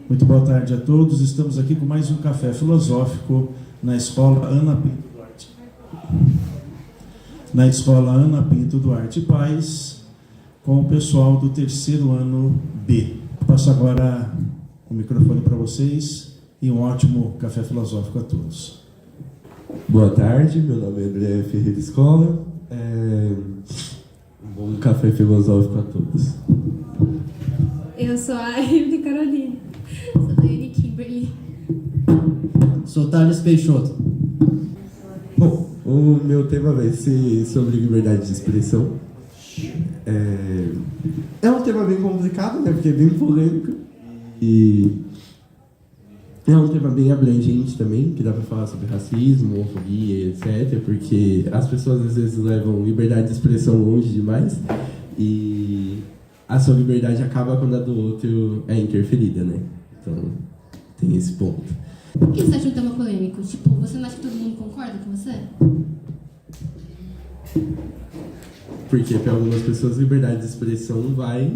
Muito boa tarde a todos. Estamos aqui com mais um café filosófico na Escola Ana Pinto Duarte. Na Escola Ana Pinto Duarte Paz, com o pessoal do terceiro ano B. Passo agora o microfone para vocês e um ótimo café filosófico a todos. Boa tarde, meu nome é André Ferreira Escola. Um bom café filosófico a todos. Eu sou a Evelyn Carolina. Sou da Anne Kimberly. Sou Thales Peixoto. Bom, o meu tema vai ser sobre liberdade de expressão. É um tema bem complicado, né? Porque é bem polêmico. E é um tema bem abrangente também, que dá para falar sobre racismo, homofobia, etc. Porque as pessoas às vezes levam liberdade de expressão longe demais e a sua liberdade acaba quando a do outro é interferida, né? Então, tem esse ponto. Por que você acha um tema polêmico? Tipo, você não acha que todo mundo concorda com você? Porque para algumas pessoas liberdade de expressão vai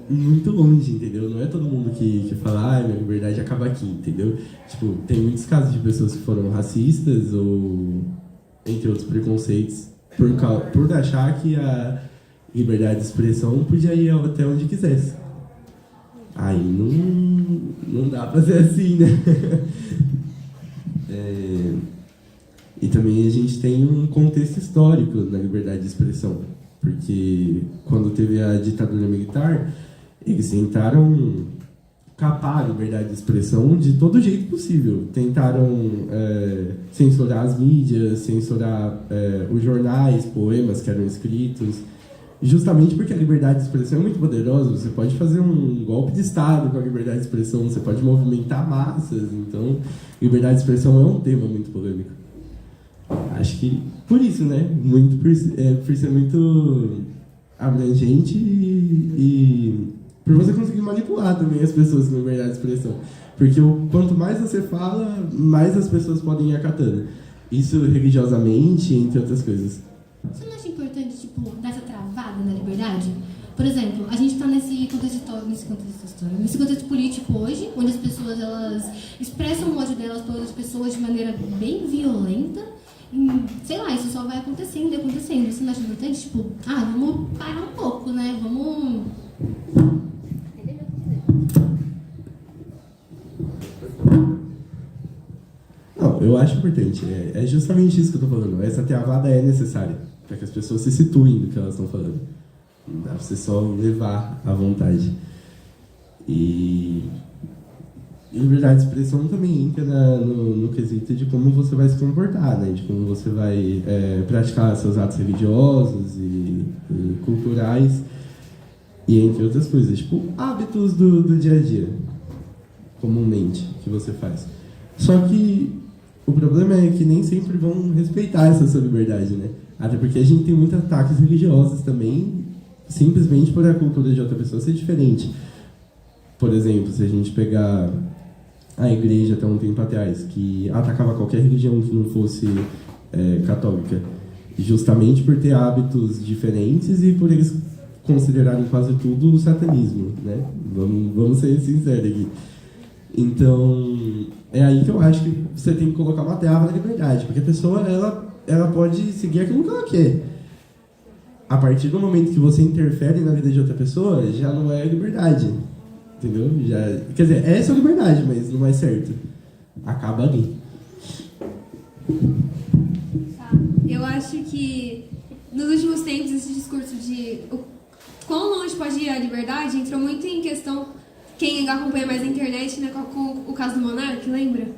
muito longe, entendeu? Não é todo mundo que fala, minha liberdade acaba aqui, entendeu? Tipo, tem muitos casos de pessoas que foram racistas ou, entre outros preconceitos, por achar que a liberdade de expressão podia ir até onde quisesse. Aí não dá pra ser assim, né? E também a gente tem um contexto histórico na liberdade de expressão, porque quando teve a ditadura militar, eles tentaram capar a liberdade de expressão de todo jeito possível. Tentaram censurar as mídias, censurar os jornais, poemas que eram escritos, justamente porque a liberdade de expressão é muito poderosa. Você pode fazer um golpe de Estado com a liberdade de expressão, você pode movimentar massas. Então, liberdade de expressão é um tema muito polêmico. Acho que por isso, né? Por ser muito abrangente e por você conseguir manipular também as pessoas com liberdade de expressão. Porque quanto mais você fala, mais as pessoas podem ir acatando. Isso religiosamente, entre outras coisas. Você não acha importante, tipo, dar essa travada na liberdade? Por exemplo, a gente está nesse contexto político hoje, onde as pessoas elas expressam o ódio delas para outras pessoas de maneira bem violenta. Sei lá, isso só vai acontecendo e acontecendo. Você não acha importante, tipo, vamos parar um pouco, né? Vamos... Não, eu acho importante. É justamente isso que eu estou falando. Essa travada é necessária para que as pessoas se situem do que elas estão falando. Não dá para você só levar à vontade. E liberdade de expressão também entra no quesito de como você vai se comportar, né? De como você vai praticar seus atos religiosos e culturais, e entre outras coisas, tipo hábitos do dia a dia, comumente, que você faz. Só que o problema é que nem sempre vão respeitar essa sua liberdade, né? Até porque a gente tem muitos ataques religiosos também, simplesmente por a cultura de outra pessoa ser diferente. Por exemplo, se a gente pegar a igreja até um tempo atrás, que atacava qualquer religião que não fosse católica, justamente por ter hábitos diferentes e por eles considerarem quase tudo o satanismo, né? Vamos ser sinceros aqui. Então, é aí que eu acho que você tem que colocar uma trava na liberdade, porque a pessoa, ela pode seguir aquilo que ela quer. A partir do momento que você interfere na vida de outra pessoa, já não é liberdade, entendeu? Quer dizer, é sua liberdade, mas não é certo. Acaba ali. Eu acho que nos últimos tempos esse discurso de quão longe pode ir a liberdade entrou muito em questão. Quem acompanha mais a internet, né, com o caso do Monark, lembra?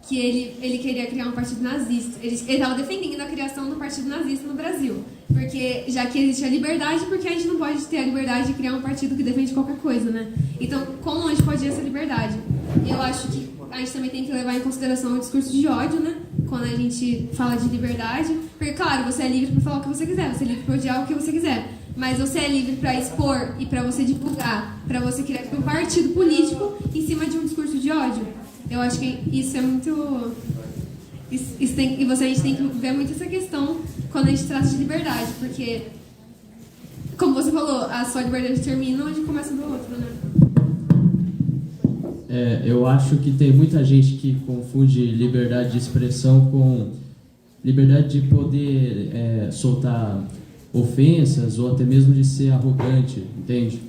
Que ele queria criar um partido nazista. Ele estava defendendo a criação do partido nazista no Brasil. Porque já que existe a liberdade, porque a gente não pode ter a liberdade de criar um partido que defende qualquer coisa, né? Então, quão longe pode ir essa liberdade? E eu acho que a gente também tem que levar em consideração o discurso de ódio, né? Quando a gente fala de liberdade. Porque, claro, você é livre para falar o que você quiser, você é livre para odiar o que você quiser. Mas você é livre para expor e para você divulgar, para você criar um partido político em cima de um discurso de ódio. Eu acho que isso é muito... a gente tem que ver muito essa questão quando a gente trata de liberdade, porque, como você falou, a sua liberdade termina onde começa do outro, né? Eu acho que tem muita gente que confunde liberdade de expressão com liberdade de poder soltar ofensas ou até mesmo de ser arrogante, entende?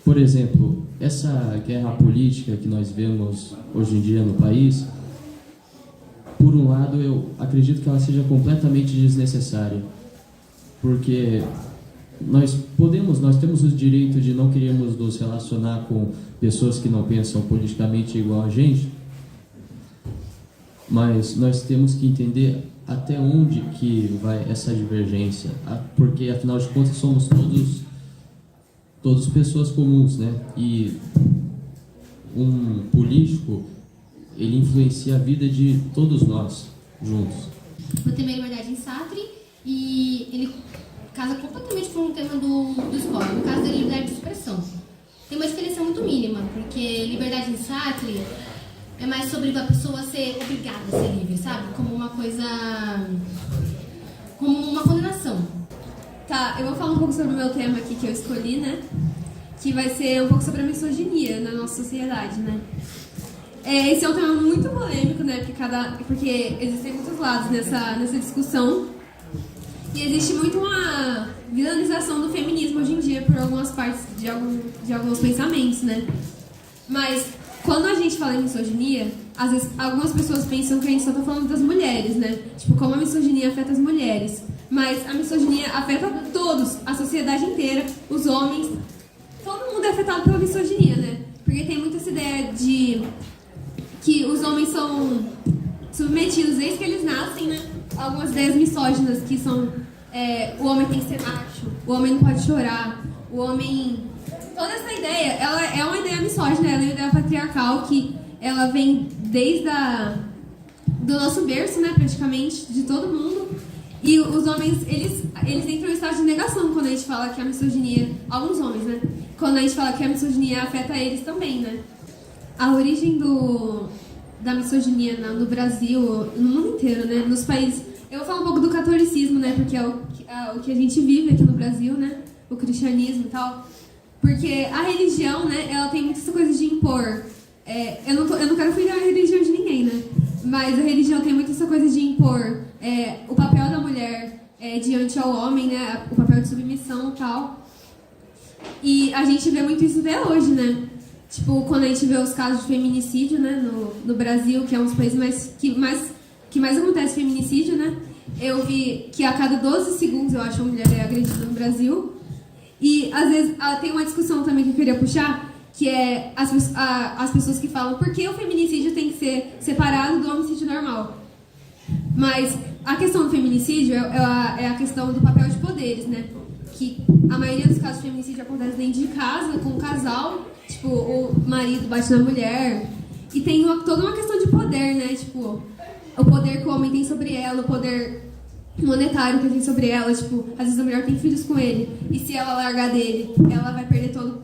Por exemplo, essa guerra política que nós vemos hoje em dia no país, por um lado, eu acredito que ela seja completamente desnecessária, porque nós temos o direito de não querermos nos relacionar com pessoas que não pensam politicamente igual a gente, mas nós temos que entender até onde que vai essa divergência, porque afinal de contas somos todos pessoas comuns, né? E um político, ele influencia a vida de todos nós juntos. Eu tenho a liberdade em Sartre e ele casa completamente com o tema do esporte, no caso da liberdade de expressão. Tem uma diferença muito mínima, porque liberdade em Sartre é mais sobre a pessoa ser obrigada a ser livre, sabe? Como uma coisa... como uma condenação. Tá, eu vou falar um pouco sobre o meu tema aqui que eu escolhi, né? Que vai ser um pouco sobre a misoginia na nossa sociedade, né? Esse é um tema muito polêmico, né? Porque existem muitos lados nessa discussão. E existe muito uma vilanização do feminismo hoje em dia por algumas partes de alguns pensamentos, né? Mas quando a gente fala em misoginia, às vezes algumas pessoas pensam que a gente só tá falando das mulheres, né? Tipo, como a misoginia afeta as mulheres. Mas a misoginia afeta todos, a sociedade inteira, os homens. Todo mundo é afetado pela misoginia, né? Porque tem muita essa ideia de que os homens são submetidos desde que eles nascem, né? Algumas ideias misóginas que são o homem tem que ser macho, o homem não pode chorar, o homem... Toda essa ideia, ela é uma ideia misógina, ela é uma ideia patriarcal que ela vem desde do nosso berço, né, praticamente, de todo mundo. E os homens, eles entram em estado de negação quando a gente fala que a misoginia... Alguns homens, né? Quando a gente fala que a misoginia afeta eles também, né? A origem da misoginia no Brasil, no mundo inteiro, né? Nos países... Eu vou falar um pouco do catolicismo, né? Porque é o que a gente vive aqui no Brasil, né? O cristianismo e tal. Porque a religião, né? Ela tem muita coisa de impor. Eu não quero ofender a religião de ninguém, né? Mas a religião tem muito essa coisa de impor o papel da mulher diante ao homem, né? O papel de submissão e tal. E a gente vê muito isso até hoje, né? Tipo, quando a gente vê os casos de feminicídio, né? No Brasil, que é um dos países que mais acontece feminicídio, né? Eu vi que a cada 12 segundos, eu acho, uma mulher é agredida no Brasil. E, às vezes, tem uma discussão também que eu queria puxar, que é as pessoas que falam por que o feminicídio tem que ser separado do homicídio normal. Mas a questão do feminicídio é a questão do papel de poderes, né? Que a maioria dos casos de feminicídio acontece dentro de casa, com um casal, tipo, o marido bate na mulher. E tem toda uma questão de poder, né? Tipo, o poder que o homem tem sobre ela, o poder monetário que ele tem sobre ela. Tipo, às vezes a mulher tem filhos com ele, e se ela largar dele, ela vai perder todo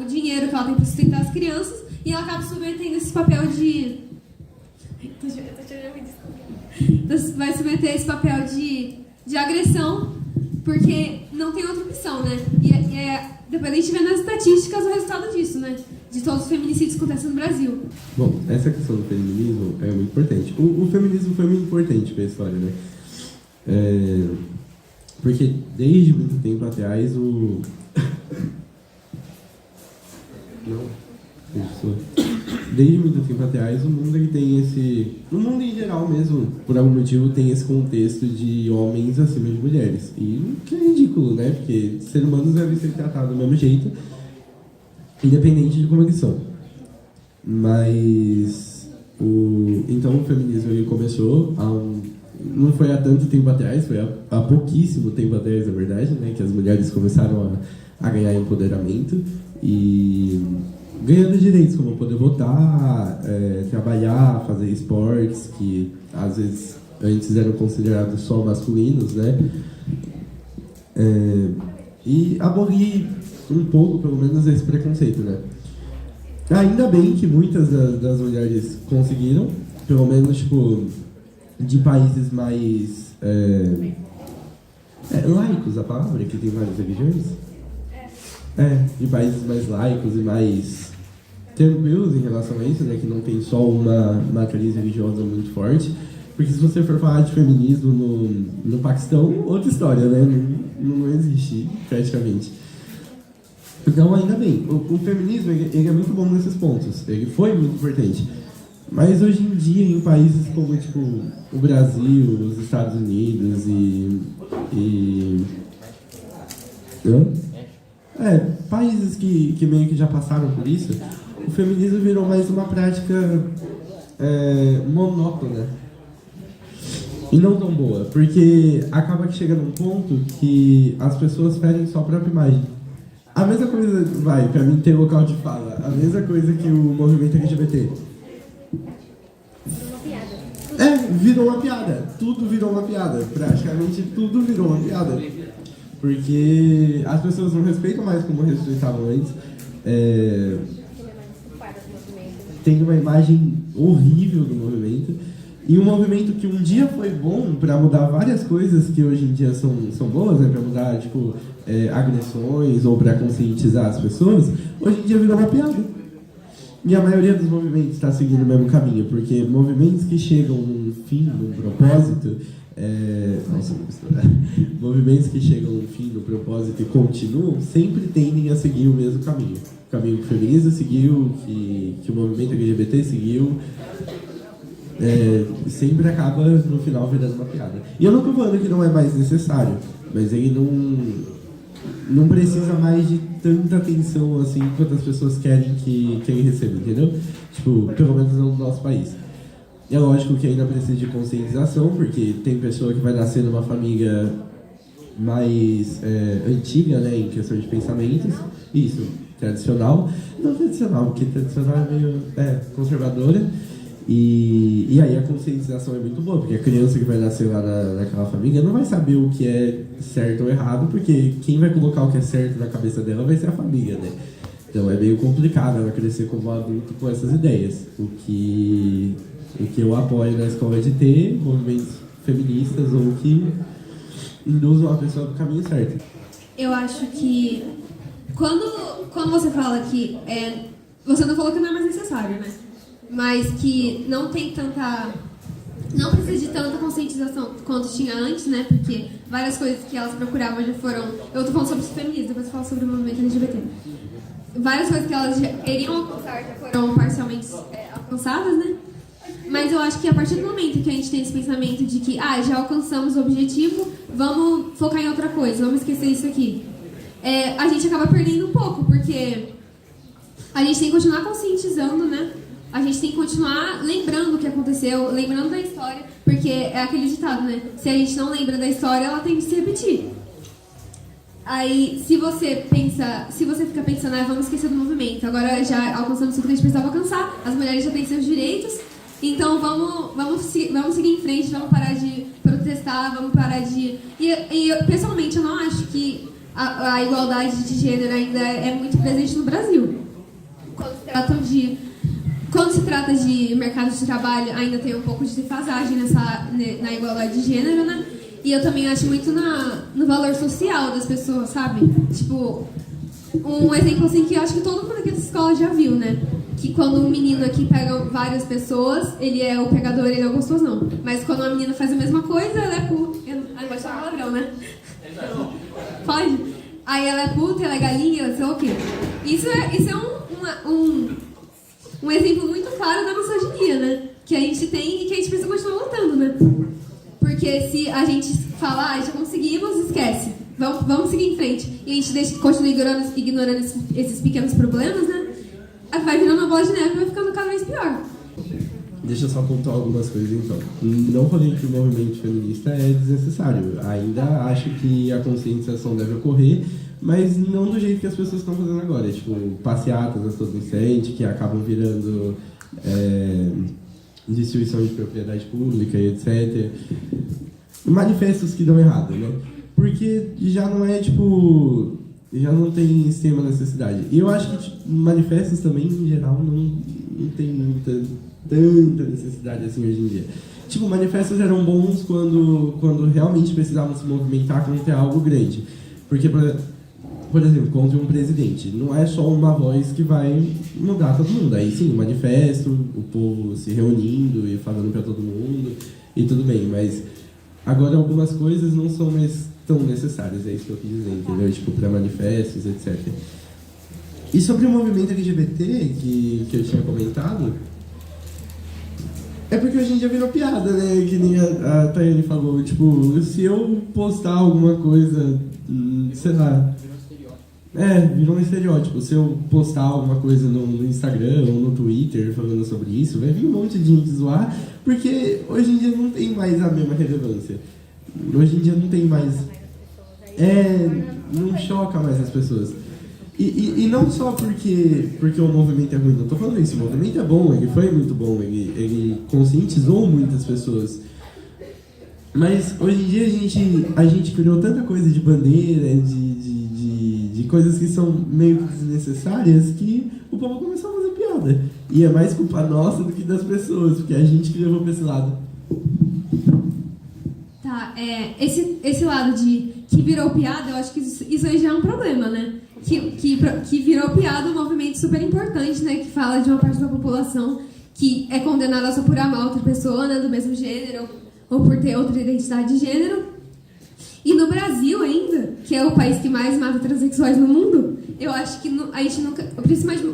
o dinheiro que ela tem para sustentar as crianças, e ela acaba submetendo esse papel de... vai submeter esse papel de agressão, porque não tem outra opção, né? Depois a gente vê nas estatísticas o resultado disso, né? De todos os feminicídios que acontecem no Brasil. Bom, essa questão do feminismo é muito importante. O feminismo foi muito importante para a história, né? Porque desde muito tempo atrás Desde muito tempo atrás, o mundo ele tem esse... No mundo em geral mesmo, por algum motivo, tem esse contexto de homens acima de mulheres. E que é ridículo, né? Porque seres humanos devem ser tratados do mesmo jeito, independente de como eles são. Mas... Então o feminismo ele começou não foi há tanto tempo atrás, foi há pouquíssimo tempo atrás, na verdade, né? Que as mulheres começaram a ganhar empoderamento e... ganhando direitos, como poder votar, trabalhar, fazer esportes, que às vezes antes eram considerados só masculinos, né? E abolir um pouco, pelo menos, esse preconceito, né? Ainda bem que muitas das mulheres conseguiram, pelo menos, tipo, de países mais... laicos, a palavra, que tem várias religiões? De países mais laicos e mais tranquilos em relação a isso, né? Que não tem só uma matriz religiosa muito forte. Porque se você for falar de feminismo no Paquistão, outra história, né? Não existe, praticamente. Então, ainda bem, o feminismo ele é muito bom nesses pontos. Ele foi muito importante. Mas hoje em dia, em países como tipo, o Brasil, os Estados Unidos países que meio que já passaram por isso, o feminismo virou mais uma prática monótona. E não tão boa, porque acaba que chega num ponto que as pessoas ferem sua própria imagem. A mesma coisa, pra mim ter local de fala, a mesma coisa que o movimento LGBT. Virou uma piada. Tudo virou uma piada. Praticamente tudo virou uma piada. Porque as pessoas não respeitam mais como respeitavam antes. Tem uma imagem horrível do movimento. E um movimento que um dia foi bom para mudar várias coisas que hoje em dia são boas, né? Para mudar, tipo, agressões ou para conscientizar as pessoas, hoje em dia virou uma piada. E a maioria dos movimentos está seguindo o mesmo caminho, porque movimentos que chegam num fim, num propósito, movimentos que chegam num fim, num propósito e continuam, sempre tendem a seguir o mesmo caminho. O caminho que o feminismo seguiu, que o movimento LGBT seguiu, sempre acaba no final virando uma piada. E eu não estou falando que não é mais necessário, mas ele não precisa mais de tanta atenção assim quanto as pessoas querem que ele receba, entendeu? Tipo, pelo menos no nosso país. É lógico que ainda precisa de conscientização, porque tem pessoa que vai nascer numa família mais antiga, né, em questão de pensamentos, isso, tradicional. Não tradicional, porque tradicional é meio conservadora. E aí a conscientização é muito boa, porque a criança que vai nascer lá naquela família não vai saber o que é certo ou errado, porque quem vai colocar o que é certo na cabeça dela vai ser a família, né? Então é meio complicado ela crescer como adulto com essas ideias. O que eu apoio na escola é de ter movimentos feministas ou que induzam a pessoa do caminho certo. Eu acho que quando você fala que você não falou que não é mais necessário, né? Mas que não precisa de tanta conscientização quanto tinha antes, né? Porque várias coisas que elas procuravam já foram... Eu tô falando sobre os feministas, depois eu falo sobre o movimento LGBT. Várias coisas que elas já queriam alcançar já foram parcialmente alcançadas, né? Mas eu acho que a partir do momento que a gente tem esse pensamento de que já alcançamos o objetivo, vamos focar em outra coisa, vamos esquecer isso aqui. A gente acaba perdendo um pouco, porque a gente tem que continuar conscientizando, né? A gente tem que continuar lembrando o que aconteceu, lembrando da história, porque é aquele ditado, né? Se a gente não lembra da história, ela tem que se repetir. Aí, se você fica pensando, vamos esquecer do movimento, agora já alcançamos o que a gente precisava alcançar, as mulheres já têm seus direitos, então vamos seguir em frente, vamos parar de protestar, vamos parar de... E pessoalmente, eu não acho que a igualdade de gênero ainda é muito presente no Brasil. Quando se trata de mercado de trabalho, ainda tem um pouco de defasagem na igualdade de gênero, né? E eu também acho muito no valor social das pessoas, sabe? Tipo, um exemplo assim que eu acho que todo mundo aqui dessa escola já viu, né? Que quando um menino aqui pega várias pessoas, ele é o pegador, ele é o gostoso, não. Mas quando uma menina faz a mesma coisa, ela é puta. Não pode falar palavrão, né? Pode? Aí ela é puta, ela é galinha, ela sei lá o quê. Isso é um exemplo muito claro da misoginia, né? Que a gente tem e que a gente precisa continuar lutando, né? Porque se a gente falar, já conseguimos, esquece. Vamos seguir em frente. E a gente continua ignorando esses pequenos problemas, né? Vai virando uma bola de neve e vai ficando cada vez pior. Deixa eu só pontuar algumas coisas, então. Não falei que o movimento feminista é desnecessário. Ainda acho que a conscientização deve ocorrer, mas não do jeito que as pessoas estão fazendo agora. Tipo, passeatas a todo instante, que acabam virando destruição de propriedade pública e etc. Manifestos que dão errado, né? Porque já não é, tipo... Já não tem extrema necessidade. E eu acho que manifestos também, em geral, não tem tanta necessidade assim hoje em dia. Tipo, manifestos eram bons quando realmente precisavam se movimentar contra algo grande. Porque, por exemplo, por exemplo, contra um presidente. Não é só uma voz que vai mudar todo mundo. Aí sim, um manifesto, o povo se reunindo e falando para todo mundo, e tudo bem. Mas agora algumas coisas não são mais tão necessárias, é isso que eu quis dizer, entendeu? Tipo, para manifestos, etc. E sobre o movimento LGBT que eu tinha comentado, é porque hoje em dia virou piada, né? Que nem a Tayane falou, tipo, se eu postar alguma coisa, sei lá... virou um estereótipo. Se eu postar alguma coisa no Instagram ou no Twitter falando sobre isso, vai vir um monte de gente zoar, porque hoje em dia não tem mais a mesma relevância. Hoje em dia não tem mais... não choca mais as pessoas. E não só porque o movimento é ruim, não tô falando isso, o movimento é bom, ele foi muito bom, ele conscientizou muitas pessoas. Mas hoje em dia a gente criou tanta coisa de bandeira, de coisas que são meio que desnecessárias, que o povo começou a fazer piada. E é mais culpa nossa do que das pessoas, porque é a gente que levou pra esse lado. Tá, esse lado de que virou piada, eu acho que isso aí já é um problema, né? Que virou piada um movimento super importante, né? Que fala de uma parte da população que é condenada só por amar outra pessoa, né? Do mesmo gênero, ou por ter outra identidade de gênero. E no Brasil ainda, que é o país que mais mata transexuais no mundo, eu acho que a gente nunca... Principalmente...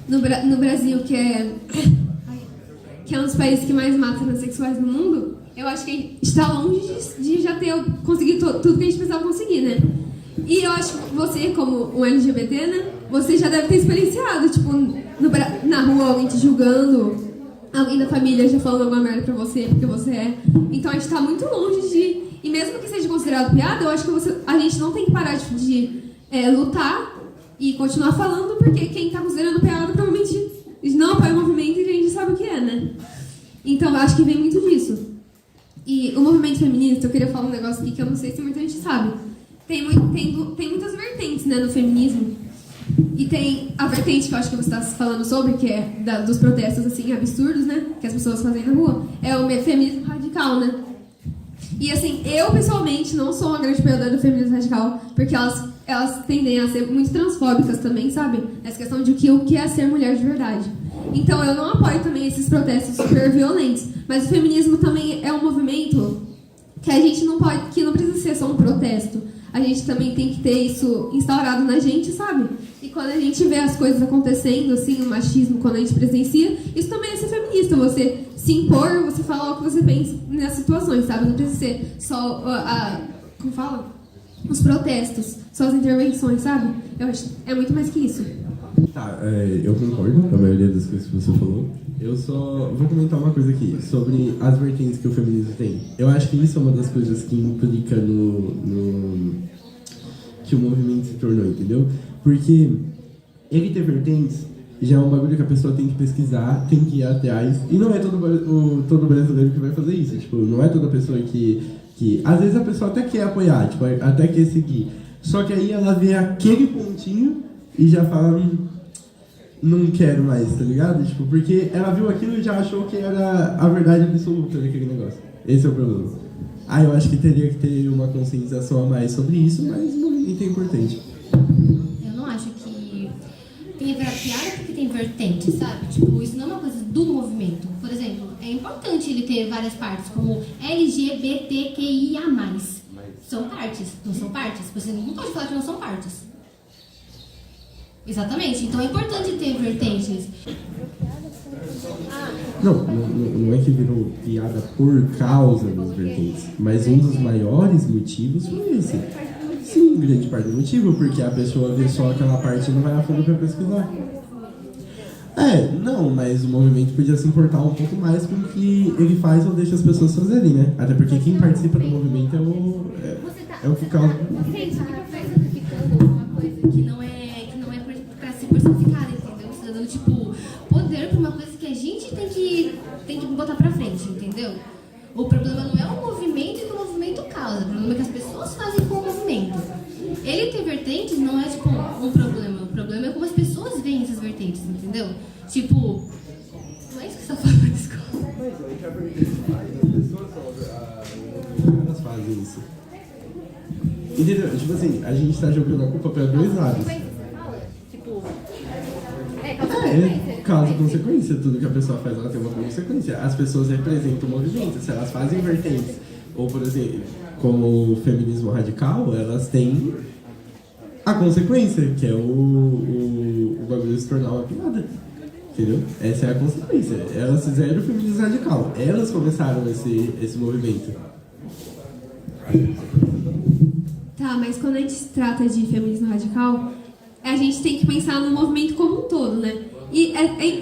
No Brasil, que é um dos países que mais mata transexuais no mundo, eu acho que a gente está longe de já ter conseguido tudo que a gente precisava conseguir, né? E eu acho que você, como um LGBT, né? Você já deve ter experienciado, tipo, na rua, alguém te julgando, alguém da família já falando alguma merda pra você, porque você é. Então a gente tá muito longe de... E mesmo que seja considerado piada, eu acho que a gente não tem que parar de lutar e continuar falando, porque quem tá considerando piada provavelmente não apoia o movimento e a gente sabe o que é, né? Então eu acho que vem muito disso. E o movimento feminista, eu queria falar um negócio aqui que eu não sei se muita gente sabe. Tem muitas vertentes, né, no feminismo. E tem a vertente que eu acho que você está falando sobre, que é dos protestos, assim, absurdos, né? Que as pessoas fazem na rua. É o feminismo radical, né? E, assim, eu, pessoalmente, não sou uma grande apoiadora do feminismo radical, porque elas tendem a ser muito transfóbicas também, sabe? Essa questão de o que é ser mulher de verdade. Então, eu não apoio também esses protestos super violentos. Mas o feminismo também é um movimento que a gente não pode... Que não precisa ser só um protesto. A gente também tem que ter isso instaurado na gente, sabe? E quando a gente vê as coisas acontecendo, assim, o machismo, quando a gente presencia, isso também é ser feminista. Você se impor, você falar o que você pensa nessas situações, sabe? Não precisa ser só como fala? Os protestos, só as intervenções, sabe? Eu acho é muito mais que isso. Tá, eu concordo com a maioria das coisas que você falou. Eu só vou comentar uma coisa aqui sobre as vertentes que o feminismo tem. Eu acho que isso é uma das coisas que implica no que o movimento se tornou, entendeu? Porque ele ter vertentes já é um bagulho que a pessoa tem que pesquisar, tem que ir atrás. E não é todo brasileiro que vai fazer isso. Tipo, não é toda pessoa que... Às vezes a pessoa até quer apoiar, tipo, até quer seguir. Só que aí ela vê aquele pontinho e já fala... não quero mais, tá ligado? Tipo, porque ela viu aquilo e já achou que era a verdade absoluta daquele negócio. Esse é o problema. Eu acho que teria que ter uma conscientização a mais sobre isso, mas o movimento é importante. Eu não acho que tem piada porque tem vertente, sabe? Tipo, isso não é uma coisa do movimento. Por exemplo, é importante ele ter várias partes, como LGBTQIA+. São partes, não são partes? Você não pode falar que não são partes. Exatamente, então é importante ter vertentes. Não é que virou piada por causa das vertentes, mas um dos maiores motivos foi esse. Sim, grande parte do motivo, porque a pessoa vê só aquela parte e não vai a fundo pra pesquisar. Não, mas o movimento podia se importar um pouco mais com o que ele faz ou deixa as pessoas fazerem, né? Até porque quem participa do movimento é o que causa. Gente, você tá personificando uma coisa que não é pra ser personificada, entendeu? Você tá dando, tipo, poder pra uma coisa que a gente tem que botar pra frente, entendeu? O problema não é o movimento que o movimento causa, o problema é que as pessoas fazem com o movimento. Ele ter vertentes não é, tipo, um problema. O problema é como as pessoas veem essas vertentes, entendeu? Tipo, não é isso que você tá falando, desculpa. Mas é que a vertente faz, as pessoas elas fazem isso. assim, a gente tá jogando a culpa para dois lados. Tipo, Causa e consequência. Tudo que a pessoa faz, ela tem uma consequência. As pessoas representam o movimento. Se elas fazem vertentes, ou por exemplo, como o feminismo radical, elas têm a consequência, que é o bagulho se tornar uma piada. Entendeu? Essa é a consequência. Elas fizeram o feminismo radical. Elas começaram esse movimento. Tá, mas quando a gente se trata de feminismo radical, a gente tem que pensar no movimento como um todo, né? E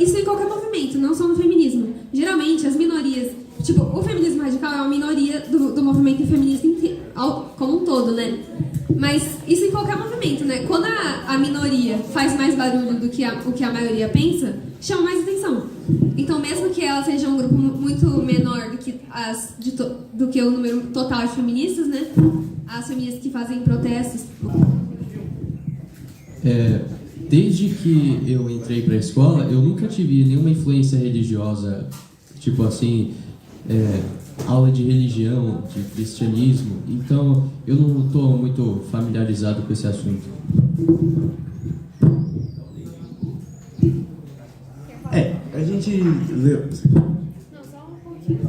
isso em qualquer movimento, não só no feminismo. Geralmente, as minorias... Tipo, o feminismo radical é uma minoria do movimento feminista como um todo, né? Mas isso em qualquer movimento, né? Quando a minoria faz mais barulho do que o que a maioria pensa, chama mais atenção. Então, mesmo que ela seja um grupo muito menor do que o número total de feministas, né? As feministas que fazem protestos... Desde que eu entrei para a escola, eu nunca tive nenhuma influência religiosa, tipo assim, aula de religião, de cristianismo. Então, eu não estou muito familiarizado com esse assunto. A gente leu... Não, só um pouquinho.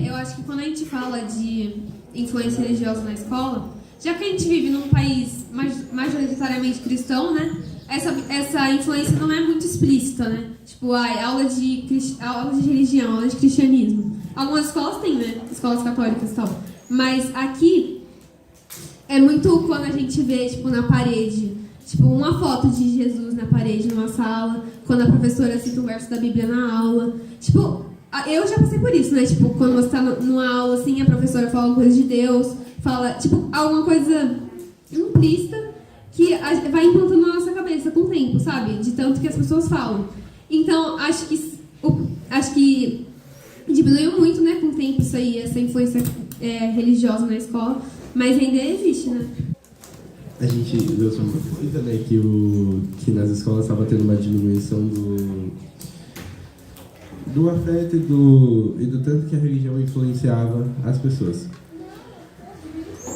Eu acho que quando a gente fala de influência religiosa na escola, já que a gente vive num país majoritariamente cristão, né? Essa influência não é muito explícita, né? Tipo, aula de religião, aula de cristianismo. Algumas escolas têm, né? Escolas católicas e tal. Mas aqui é muito quando a gente vê, tipo, na parede, tipo, uma foto de Jesus na parede numa sala, quando a professora cita um verso da Bíblia na aula. Tipo, eu já passei por isso, né? Tipo, quando você tá numa aula, assim, a professora fala coisa de Deus, fala, tipo, alguma coisa implícita que vai implantando na nossa cabeça com o tempo, sabe? De tanto que as pessoas falam. Então, acho que diminuiu muito, né, com o tempo isso aí, essa influência religiosa na escola, mas ainda existe, né? A gente viu sobre uma coisa, né, que nas escolas estava tendo uma diminuição do afeto e do tanto que a religião influenciava as pessoas.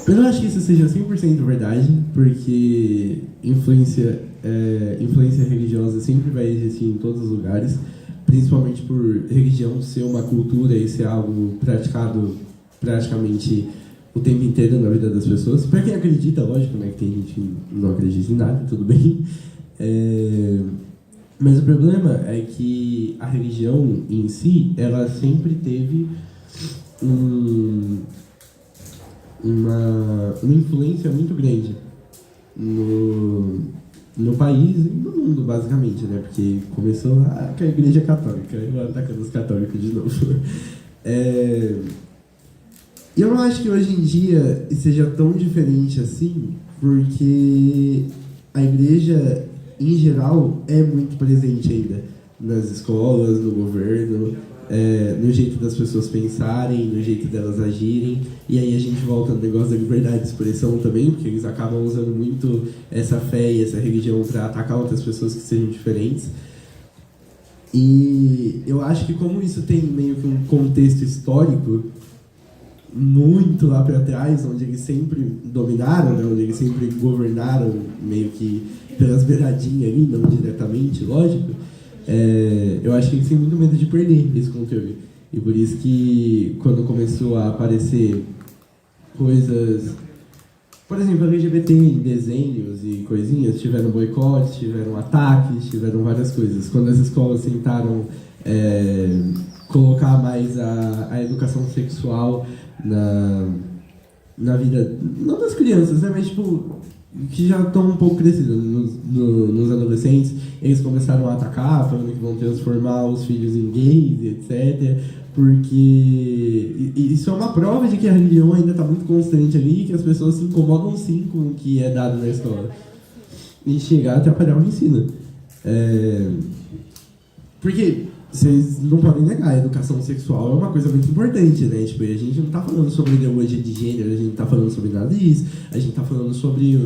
Eu não acho que isso seja 100% verdade, porque influência religiosa sempre vai existir em todos os lugares, principalmente por religião ser uma cultura e ser algo praticado praticamente o tempo inteiro na vida das pessoas. Para quem acredita, lógico, né, que tem gente que não acredita em nada, tudo bem. Mas o problema é que a religião em si, ela sempre teve uma influência muito grande no país e no mundo, basicamente, né? Porque começou lá com a Igreja Católica, e agora atacando os católicos de novo. E eu não acho que hoje em dia seja tão diferente assim, porque a Igreja, em geral, é muito presente ainda nas escolas, no governo, no jeito das pessoas pensarem, no jeito delas agirem. E aí a gente volta no negócio da liberdade de expressão também, porque eles acabam usando muito essa fé e essa religião para atacar outras pessoas que sejam diferentes. E eu acho que como isso tem meio que um contexto histórico muito lá para trás, onde eles sempre dominaram, né, onde eles sempre governaram meio que pelas beiradinhas ali, não diretamente, lógico, eu acho que eles têm muito medo de perder esse conteúdo. E por isso que quando começou a aparecer coisas, por exemplo, LGBT em desenhos e coisinhas, tiveram boicotes, tiveram ataques, tiveram várias coisas. Quando as escolas tentaram colocar mais a educação sexual na vida, não das crianças, né, mas tipo, que já estão um pouco crescidos nos adolescentes, eles começaram a atacar, falando que vão transformar os filhos em gays, etc. Porque isso é uma prova de que a religião ainda está muito constante ali e que as pessoas se incomodam sim com o que é dado na escola. E chegar a atrapalhar o ensino. Porque vocês não podem negar, a educação sexual é uma coisa muito importante, né? Tipo, a gente não está falando sobre ideologia de gênero, a gente não está falando sobre nada disso, a gente está falando sobre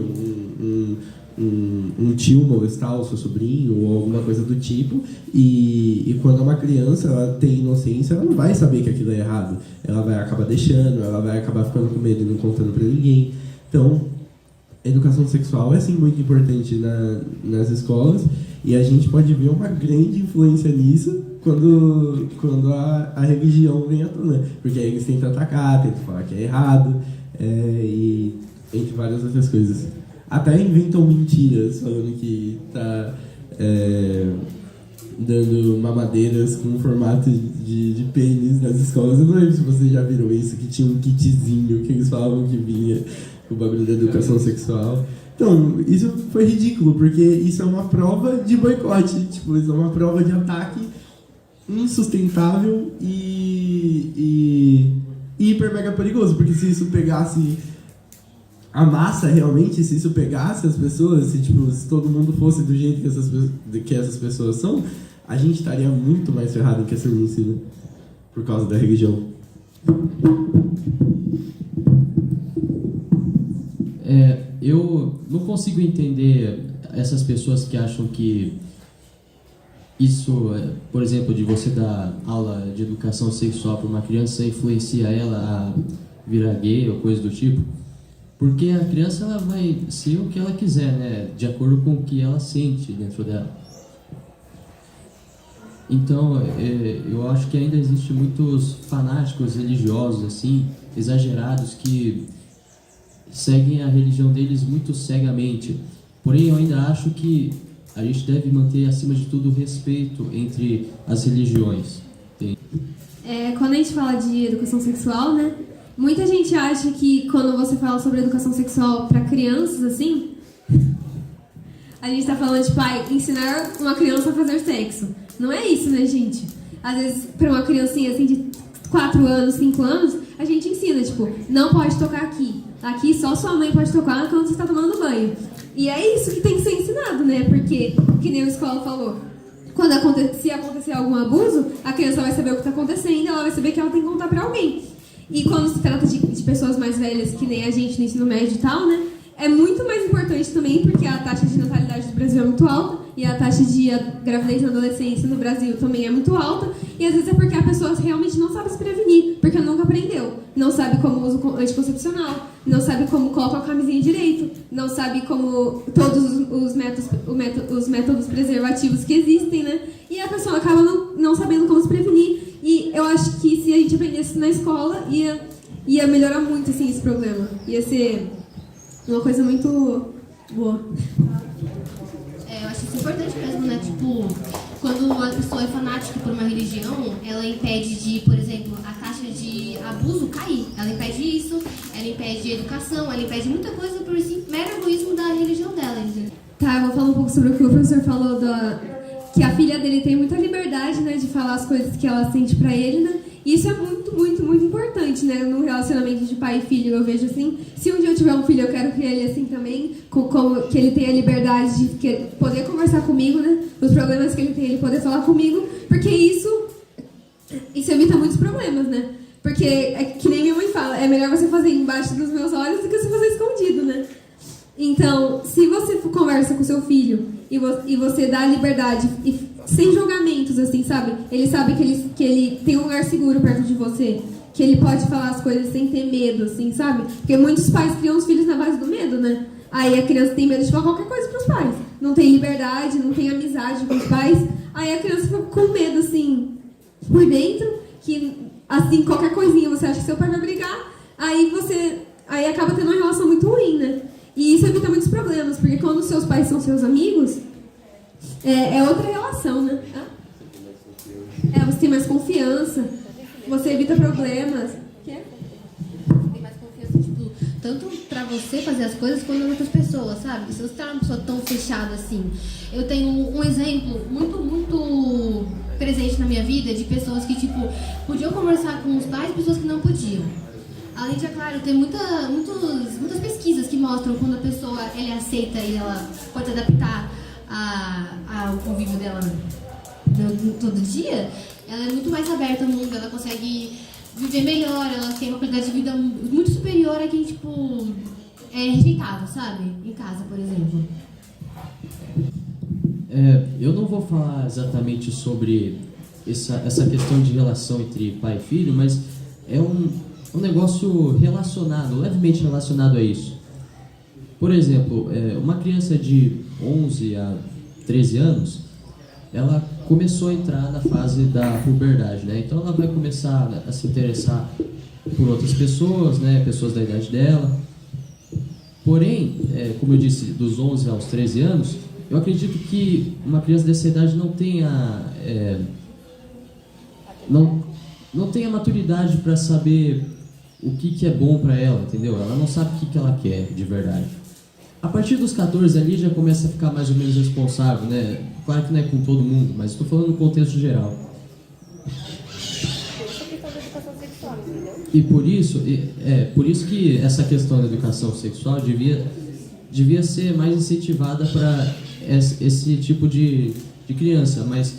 um tio molestar o seu sobrinho ou alguma coisa do tipo, e quando uma criança ela tem inocência, ela não vai saber que aquilo é errado, ela vai acabar deixando, ela vai acabar ficando com medo e não contando pra ninguém. Então, educação sexual é sim muito importante nas escolas, e a gente pode ver uma grande influência nisso quando a religião vem à tona, porque aí eles tentam atacar, tentam falar que é errado, e entre várias outras coisas. Até inventam mentiras falando que tá dando mamadeiras com formato de pênis nas escolas. Eu não lembro se vocês já viram isso, que tinha um kitzinho que eles falavam que vinha com o bagulho da educação sexual. Então, isso foi ridículo, porque isso é uma prova de boicote, tipo, isso é uma prova de ataque insustentável e hiper mega perigoso, porque se isso pegasse a massa realmente, se isso pegasse as pessoas, se todo mundo fosse do jeito que essas pessoas são, a gente estaria muito mais ferrado em questão de ensino, por causa da religião. Eu não consigo entender essas pessoas que acham que isso, por exemplo, de você dar aula de educação sexual para uma criança influencia ela a virar gay ou coisa do tipo, porque a criança ela vai ser o que ela quiser, né, de acordo com o que ela sente dentro dela. Então, eu acho que ainda existe muitos fanáticos religiosos assim, exagerados, que seguem a religião deles muito cegamente. Porém, eu ainda acho que a gente deve manter, acima de tudo, o respeito entre as religiões. Quando a gente fala de educação sexual, né? Muita gente acha que quando você fala sobre educação sexual para crianças, assim, a gente tá falando de ensinar uma criança a fazer sexo. Não é isso, né, gente? Às vezes, para uma criancinha assim de 4 anos, 5 anos, a gente ensina, tipo, não pode tocar aqui. Aqui só sua mãe pode tocar quando você está tomando banho. E é isso que tem que ser ensinado, né? Porque, que nem a escola falou, se acontecer algum abuso, a criança vai saber o que está acontecendo, ela vai saber que ela tem que contar para alguém. E quando se trata de pessoas mais velhas, que nem a gente no ensino médio e tal, né? É muito mais importante também, porque a taxa de natalidade do Brasil é muito alta, e a taxa de gravidez na adolescência no Brasil também é muito alta, e às vezes é porque a pessoa realmente não sabe se prevenir, porque nunca aprendeu. Não sabe como usa o anticoncepcional, não sabe como coloca a camisinha direito, não sabe como todos os métodos preservativos que existem, né? E a pessoa acaba não sabendo como se prevenir. E eu acho que se a gente aprendesse na escola, ia melhorar muito assim, esse problema. Ia ser uma coisa muito boa. Eu acho isso importante mesmo, né? Tipo, quando uma pessoa é fanática por uma religião, ela impede de, por exemplo, a taxa de abuso cair. Ela impede isso, ela impede educação, ela impede muita coisa por esse mero egoísmo da religião dela, entendeu? Tá, eu vou falar um pouco sobre o que o professor falou, que a filha dele tem muita liberdade, né, de falar as coisas que ela sente pra ele, né? E isso é muito, muito, muito importante, né, no relacionamento de pai e filho. Eu vejo assim, se um dia eu tiver um filho, eu quero que ele assim também, que ele tenha a liberdade de poder conversar comigo, né, os problemas que ele tem, ele poder falar comigo, porque isso evita muitos problemas, né? Porque, que nem minha mãe fala, é melhor você fazer embaixo dos meus olhos do que você fazer escondido, né? Então, se você conversa com seu filho e você dá liberdade, sem julgamentos, assim, sabe? Ele sabe que ele tem um lugar seguro perto de você, que ele pode falar as coisas sem ter medo, assim, sabe? Porque muitos pais criam os filhos na base do medo, né? Aí a criança tem medo de falar qualquer coisa pros pais. Não tem liberdade, não tem amizade com os pais. Aí a criança fica com medo, assim, por dentro, que, assim, qualquer coisinha você acha que seu pai vai brigar, aí acaba tendo uma relação muito ruim, né? E isso evita muitos problemas, porque quando seus pais são seus amigos, é outra relação, né? Você tem mais confiança, você evita problemas. Tem mais confiança, tipo, tanto pra você fazer as coisas quanto nas outras pessoas, sabe? Se você tá uma pessoa tão fechada assim. Eu tenho um exemplo muito, muito presente na minha vida de pessoas que, tipo, podiam conversar com os pais e pessoas que não podiam. Além de, é claro, tem muitas pesquisas que mostram quando a pessoa ela aceita e ela pode adaptar ao convívio dela todo dia, ela é muito mais aberta ao mundo, ela consegue viver melhor, ela tem uma qualidade de vida muito superior a quem, tipo, é rejeitado, sabe? Em casa, por exemplo. Eu não vou falar exatamente sobre essa questão de relação entre pai e filho, mas é um negócio relacionado, levemente relacionado a isso. Por exemplo, uma criança de 11 a 13 anos, ela começou a entrar na fase da puberdade, né? Então ela vai começar a se interessar por outras pessoas, né? Pessoas da idade dela. Porém, como eu disse, dos 11 aos 13 anos, eu acredito que uma criança dessa idade não tenha não tenha maturidade para saber o que é bom para ela, entendeu? Ela não sabe o que ela quer de verdade. A partir dos 14 ali já começa a ficar mais ou menos responsável, né? Claro que não é com todo mundo, mas estou falando no contexto geral. E por isso que essa questão da educação sexual devia ser mais incentivada para esse tipo de criança, mas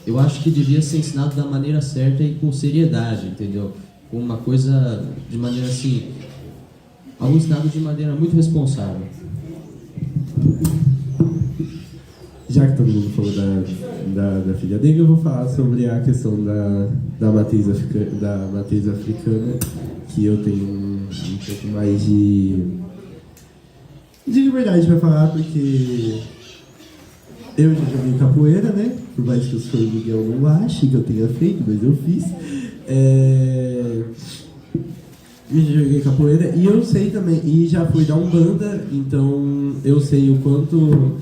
eu acho que devia ser ensinado da maneira certa e com seriedade, entendeu? Com uma coisa de maneira assim, algo ensinado de maneira muito responsável. Já que todo mundo falou da filha dele, eu vou falar sobre a questão da matriz africana, que eu tenho um pouco mais de liberdade para falar, porque eu já joguei capoeira, né? Por mais que o senhor Miguel não ache que eu tenha feito, mas eu fiz. Eu já joguei capoeira e eu sei também, e já fui da Umbanda, então eu sei o quanto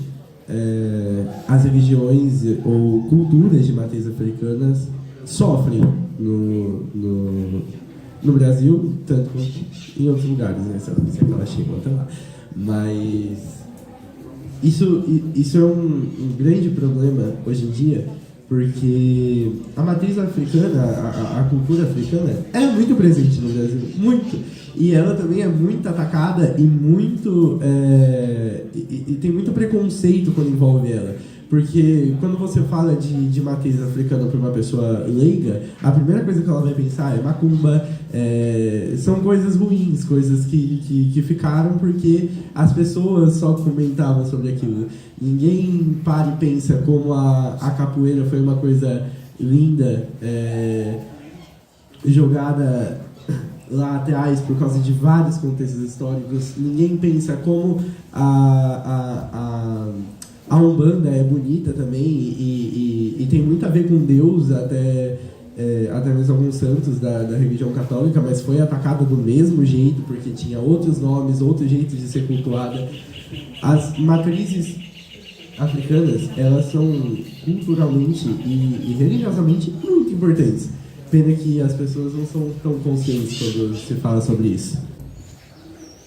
as religiões ou culturas de matriz africanas sofrem no Brasil, tanto quanto em outros lugares, né? Se ela chegou até lá. Mas isso é um grande problema hoje em dia, porque a matriz africana, a cultura africana, é muito presente no Brasil, muito. E ela também é muito atacada e muito e tem muito preconceito quando envolve ela. Porque quando você fala de matriz africana para uma pessoa leiga, a primeira coisa que ela vai pensar é macumba, são coisas ruins, coisas que ficaram porque as pessoas só comentavam sobre aquilo. Ninguém para e pensa como a capoeira foi uma coisa linda, jogada lá atrás por causa de vários contextos históricos. Ninguém pensa como a Umbanda é bonita também e tem muito a ver com Deus, até mesmo alguns santos da religião católica, mas foi atacada do mesmo jeito, porque tinha outros nomes, outros jeitos de ser cultuada. As matrizes africanas, elas são culturalmente e religiosamente muito importantes. Pena que as pessoas não são tão conscientes quando se fala sobre isso.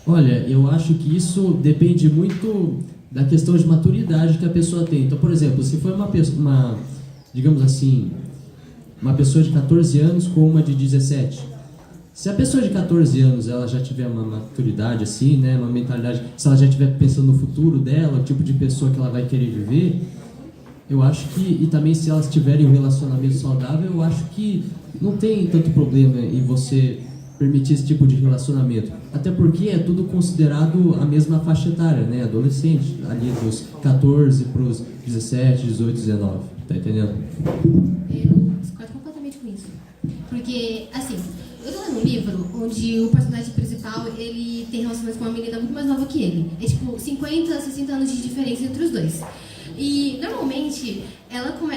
Olha, eu acho que isso depende muito da questão de maturidade que a pessoa tem. Então, por exemplo, se for digamos assim, uma pessoa de 14 anos com uma de 17, se a pessoa de 14 anos ela já tiver uma maturidade assim, né, uma mentalidade, se ela já estiver pensando no futuro dela, o tipo de pessoa que ela vai querer viver, eu acho que, e também se elas tiverem um relacionamento saudável, eu acho que não tem tanto problema em você permitir esse tipo de relacionamento. Até porque é tudo considerado a mesma faixa etária, né? Adolescente, ali dos 14 para os 17, 18, 19. Tá entendendo? Eu discordo completamente com isso. Porque, assim, eu tô lendo um livro onde o personagem principal, ele tem relações com uma menina muito mais nova que ele. É tipo 50, 60 anos de diferença entre os dois. E, normalmente,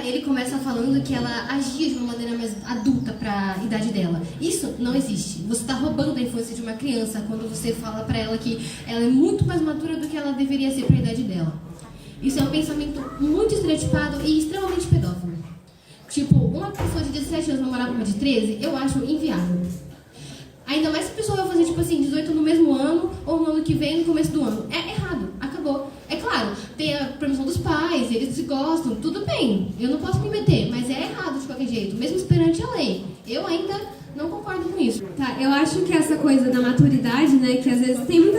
ele começa falando que ela agia de uma maneira mais adulta para a idade dela. Isso não existe. Você está roubando a infância de uma criança quando você fala para ela que ela é muito mais madura do que ela deveria ser para a idade dela. Isso é um pensamento muito estereotipado e extremamente pedófilo. Tipo, uma pessoa de 17 anos namorar com uma de 13, eu acho inviável. Ainda mais se a pessoa vai fazer, tipo assim, 18 no mesmo ano ou no ano que vem, no começo do ano. É errado. Acabou. É claro, tem a permissão dos pais, eles se gostam, tudo bem. Eu não posso me meter, mas é errado de qualquer jeito, mesmo perante a lei. Eu ainda não concordo com isso. Tá, eu acho que essa coisa da maturidade, né, que às vezes tem muitas